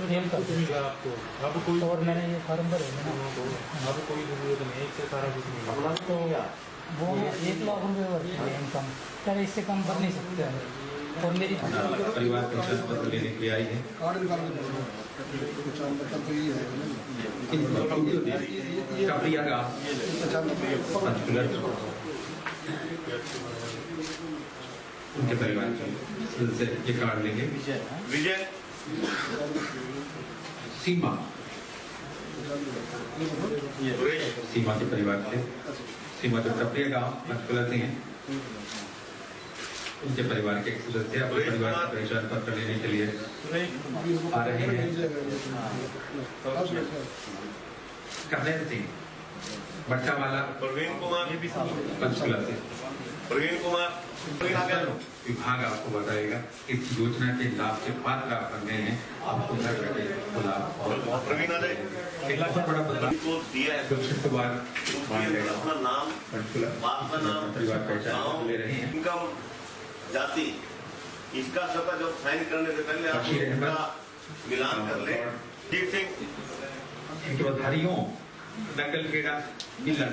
Fail कर मिला आपको? अब कोई और मैंने ये फार्म भरे हैं ना, अब कोई जरूरत नहीं है, इससे सारा कुछ मिला। तो वो 1,00,000 रुपये वर्ष है इनकम, क्या इससे कम कर नहीं सकते हैं। और मेरी परिवार पेंशन पत्र लेने के लिए आई है। कार्ड निकाल के दो। पहचान पत्र तो ये है कपिया का पंचकुलर उनके परिवार से ये कार्ड लेंगे। विजय सीमा सीमा के परिवार से, सीमा जो कपिया गांव पंचकुलर से हैं, उनके परिवार के एक सदस्य अपने परिवार का पहचान पत्र लेने के लिए आ रहे हैं। कन्हैया सिंह बट्टावाला प्रवीण कुमार पंचकुला से। प्रवीण कुमार विभाग आपको बताएगा इस योजना के लाभ के पात्र आप बन गए हैं, आपको घर बैठे लाभ और प्रवीण अजय बड़ा बदलाव को दिया है। कुछ बाद मान लेगा अपना नाम, पंचकुला बाप का नाम, परिवार पहचान गाँव, ले रहे हैं। इनकम, जाति, इसका सबका जब साइन करने से पहले आप इसका मिलान कर ले। जीत सिंह इनके बाद हरिओं नकल के का मिला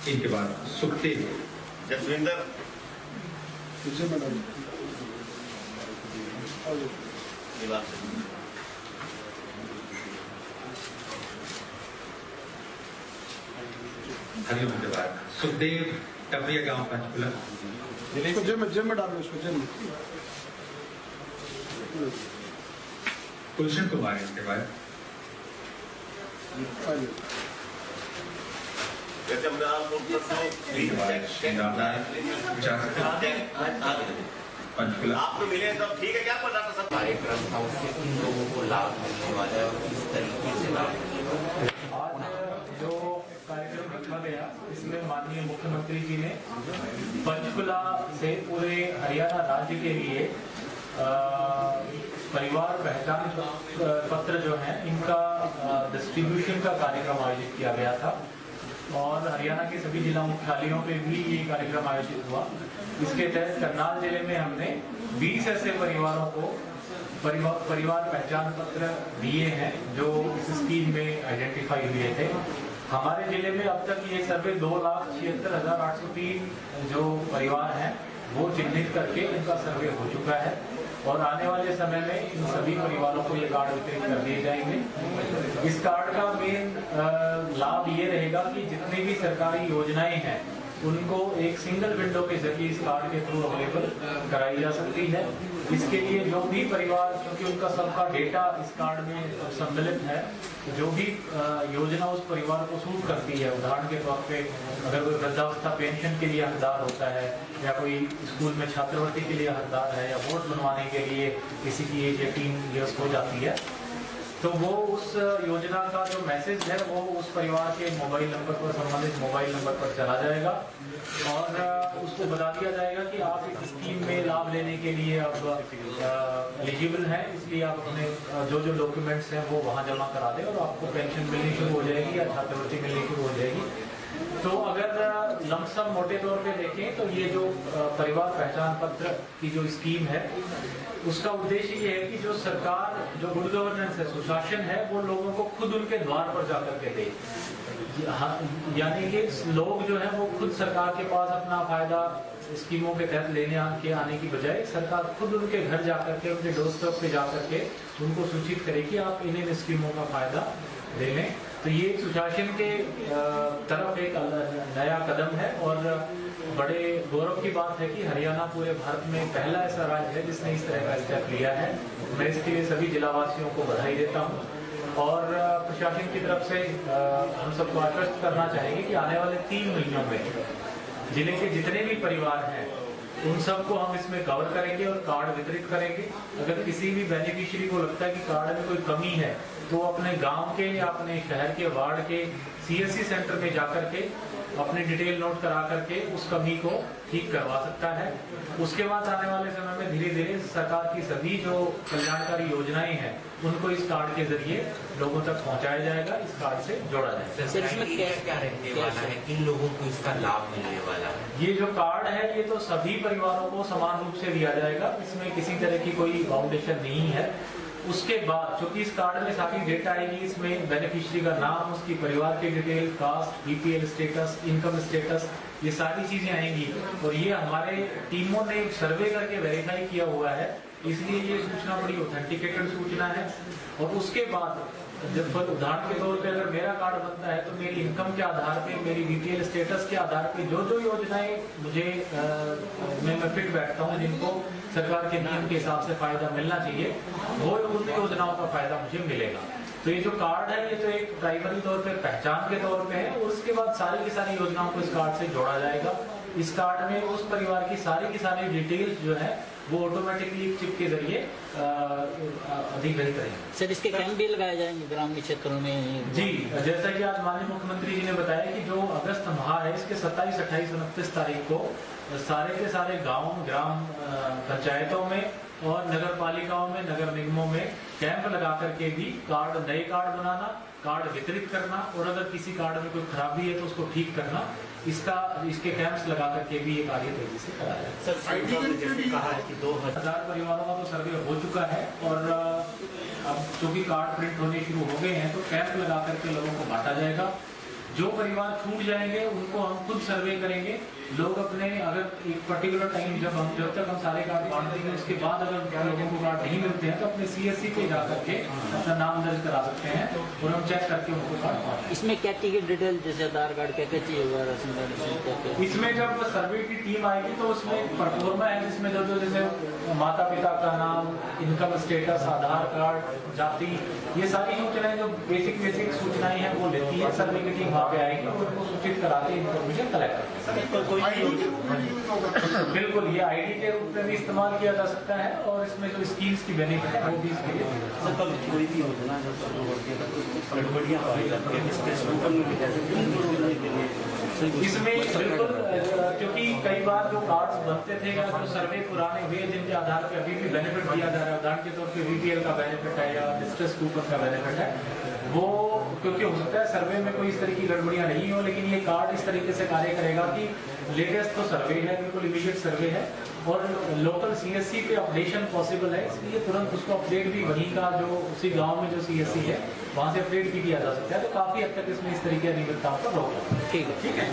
इनके बाद सुखदेव जसविंदर हरिओं के बाद सुखदेव टपरिया गांव पंचकुला। जेब में डालो इसको, जेब में। गुलशन कुमार इनके बाद जैसे हमने आपको इनके बाद श्री राम पंचकुला। आप तो मिले तब ठीक है क्या पर डॉक्टर साहब? कार्यक्रम था उससे किन लोगों को लाभ मिलने वाला है और किस तरीके से लाभ मिलने वाला है। आज जो कार्यक्रम रखा गया इसमें माननीय मुख्यमंत्री जी ने पंचकुला से पूरे हरियाणा राज्य के लिए परिवार पहचान पत्र जो है इनका डिस्ट्रीब्यूशन का कार्यक्रम आयोजित किया गया था और हरियाणा के सभी जिला मुख्यालयों पे भी ये कार्यक्रम आयोजित हुआ। इसके तहत करनाल जिले में हमने 20 ऐसे परिवारों को परिवार पहचान पत्र दिए हैं जो इस स्कीम में आइडेंटिफाई हुए थे। हमारे जिले में अब तक ये सर्वे 2,76,803 जो परिवार हैं वो चिन्हित करके इनका सर्वे हो चुका है और आने वाले समय में इन सभी परिवारों को ये कार्ड वितरित कर दिए जाएंगे। इस कार्ड का मेन लाभ ये रहेगा कि जितनी भी सरकारी योजनाएं हैं उनको एक सिंगल विंडो के जरिए इस कार्ड के थ्रू अवेलेबल कराई जा सकती है। इसके लिए जो भी परिवार, क्योंकि उनका सबका डेटा इस कार्ड में सम्मिलित है, जो भी योजना उस परिवार को सूट करती है, उदाहरण के तौर पे अगर कोई वृद्धावस्था पेंशन के लिए हकदार होता है या कोई स्कूल में छात्रवृत्ति के लिए हकदार है या वोट बनवाने के लिए किसी की एज 18 ईयर्स हो जाती है, तो वो उस योजना का जो मैसेज है वो उस परिवार के मोबाइल नंबर पर, संबंधित मोबाइल नंबर पर चला जाएगा और उसको बता दिया जाएगा कि आप इस स्कीम में लाभ लेने के लिए अब एलिजिबल हैं, इसलिए आप अपने जो जो डॉक्यूमेंट्स हैं वो वहाँ जमा करा दें और आपको पेंशन मिलनी शुरू हो जाएगी या छात्रवृत्ति मिलनी शुरू हो जाएगी। तो अगर लमसम मोटे तौर पे देखें तो ये जो परिवार पहचान पत्र की जो स्कीम है उसका उद्देश्य ये है कि जो सरकार, जो गुड गवर्नेंस है, सुशासन है, वो लोगों को खुद उनके द्वार पर जाकर के दे। यानी कि लोग जो है वो खुद सरकार के पास अपना फायदा स्कीमों के तहत लेने आने की बजाय सरकार खुद उनके घर जाकर के, उनके डोरस्टेप पे जाकर के उनको सूचित करे कि आप इन स्कीमों का फायदा ले लें। तो ये सुशासन के तरफ एक नया कदम है और बड़े गौरव की बात है कि हरियाणा पूरे भारत में पहला ऐसा राज्य है जिसने इस तरह का स्टेप लिया है। मैं इसके लिए सभी जिलावासियों को बधाई देता हूँ और प्रशासन की तरफ से हम सबको आश्वस्त करना चाहेंगे कि आने वाले 3 महीनों में जिले के जितने भी परिवार हैं उन सबको हम इसमें कवर करेंगे और कार्ड वितरित करेंगे। अगर किसी भी बेनिफिशियरी को लगता है कि कार्ड में कोई कमी है तो अपने गांव के या अपने शहर के वार्ड के CSC सेंटर में जाकर के अपनी डिटेल नोट करा करके उस कमी को ठीक करवा सकता है। उसके बाद आने वाले समय में धीरे धीरे सरकार की सभी जो कल्याणकारी योजनाएं हैं उनको इस कार्ड के जरिए लोगों तक पहुंचाया जाएगा, इस कार्ड से जोड़ा जाएगा। क्या रहने वाला है, किन लोगों को इसका लाभ मिलने वाला है? ये जो कार्ड है ये तो सभी परिवारों को समान रूप से दिया जाएगा, इसमें किसी तरह की कोई बाउंडेशन नहीं है। उसके बाद चूंकि इस कार्ड में सारी डेटा आएगी, इसमें बेनिफिशियरी का नाम, उसकी परिवार की detail, caste, BPL status, income status, ये सारी चीजें आएंगी। और ये हमारे टीमों ने एक सर्वे करके वेरीफाई किया हुआ है, इसलिए ये सूचना बड़ी ऑथेंटिकेटेड सूचना है। और उसके बाद जब उदाहरण के तौर पे अगर मेरा कार्ड बनता है तो मेरी इनकम के आधार पे, मेरी बीपीएल स्टेटस के आधार पे जो जो योजनाएं मुझे मैं फिट बैठता हूँ, जिनको सरकार के नियम के हिसाब से फायदा मिलना चाहिए, वो उन योजनाओं का फायदा मुझे मिलेगा। तो ये जो कार्ड है ये तो एक प्राइमरी तौर पे पहचान के तौर पे है, और उसके बाद सारी की सारी योजनाओं को इस कार्ड से जोड़ा जाएगा। इस कार्ड में उस परिवार की सारी डिटेल्स जो है वो ऑटोमेटिकली चिप के जरिए अधिग्रहित करेंगे। सर इसके कैंप भी लगाए जाएंगे ग्रामीण क्षेत्रों में? जी, जैसा कि आज माननीय मुख्यमंत्री जी ने बताया कि जो अगस्त माह है इसके 27, 28, 29 तारीख को सारे के सारे गांव, ग्राम पंचायतों में और नगर पालिकाओं में, नगर निगमों में कैंप लगा करके भी नए कार्ड बनाना, कार्ड वितरित करना, और अगर किसी कार्ड में कोई खराबी है तो उसको ठीक करना, इसके कैंप्स लगा करके भी ये कार्य तेजी से कराया है। सर जैसे कहा है कि 2000 परिवारों का तो सर्वे हो चुका है, और अब चूंकि कार्ड प्रिंट होने शुरू हो गए हैं तो कैंप लगा करके लोगों को बांटा जाएगा। जो परिवार छूट जाएंगे उनको हम खुद सर्वे करेंगे। लोग अपने अगर एक पर्टिकुलर टाइम जब तक हम सारे कार्ड बांट देंगे, उसके बाद अगर लोगों को कार्ड नहीं मिलते हैं तो अपने CSC पे जा करके अपना नाम दर्ज करा सकते हैं, और हम चेक करके उनको कार्ड बांट। इसमें क्या की डिटेल जैसे आधार कार्ड क्या चाहिए होगा, राशन कार्ड? इसमें जब सर्वे की टीम आएगी तो उसमें परफॉर्मा है जिसमें जो जैसे माता पिता का नाम, इनकम स्टेटस, आधार कार्ड, जाति, ये सारी सूचनाएं जो बेसिक सूचनाएं हैं वो लेती है। सर्वे की टीम वहाँ पे आएगी और उनको सूचित करा के इन्फॉर्मेशन कलेक्ट करेगी। बिल्कुल, ये आईडी के रूप में भी इस्तेमाल किया जा सकता है, और इसमें जो स्कीम्स की बेनिफिट है वो भी इसके लिए। कोई भी योजना जब शुरू होती है तो गड़बड़ियाँ पाई जाती है, इसमें बिल्कुल, क्योंकि कई बार जो कार्ड्स बनते थे या जो सर्वे पुराने हुए जिनके आधार पर अभी भी बेनिफिट दिया जा रहा है, उदाहरण के तौर पे बीपीएल का बेनिफिट है या डिस्ट्रेस कूपन का बेनिफिट है, वो क्योंकि हो सकता है सर्वे में कोई इस तरह की गड़बड़ियां नहीं हो, लेकिन ये कार्ड इस तरीके से कार्य करेगा कि लेटेस्ट तो सर्वे है, बिल्कुल इमीडिएट सर्वे है, और लोकल CSC पे अपडेशन पॉसिबल है, इसलिए तुरंत उसको अपडेट भी वहीं का जो उसी गांव में जो CSC है वहां से अपडेट भी किया जा सकता है। तो काफी हद तक इसमें इस तरीके की अनियमितताओं पर रोक है। ठीक है।